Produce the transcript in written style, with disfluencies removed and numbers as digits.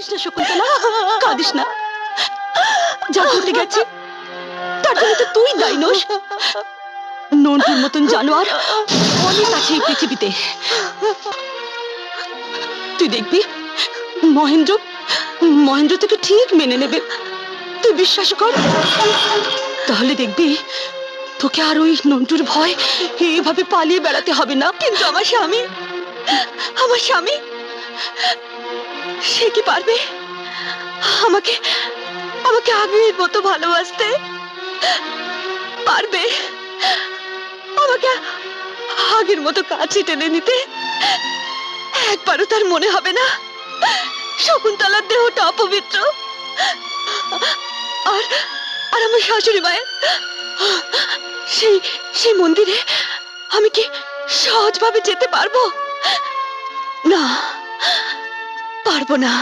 কাঁদিস না শকুন্তলা, কাঁদিস না। যা ঘটে গেছে তার জন্য তো তুই দায়ী নোস। নন্টুর মতন জানোয়ার অনেক আছে এই পৃথিবীতে। তুই দেখবি মহেন্দ্র মহেন্দ্র তোকে ঠিক মেনে নেবে, তুই বিশ্বাস কর। তাহলে দেখবি তোকে আর ওই নন্টুর ভয় এইভাবে পালিয়ে বেড়াতে হবে না। কিন্তু আমার স্বামী, আমার স্বামী, সে কি পারবে আমাকে আমাকে আগের মতো ভালোবাসতে? পারবে আমাকে আগের মতো কাছে টেনে নিতে? একবারও তার মনে হবে না শকুন্তলার দেহটা অপবিত্র? আর আর আমার শাশুড়ি মায়ের সেই সেই মন্দিরে আমি কি সহজভাবে যেতে পারবো? না, পারবো না।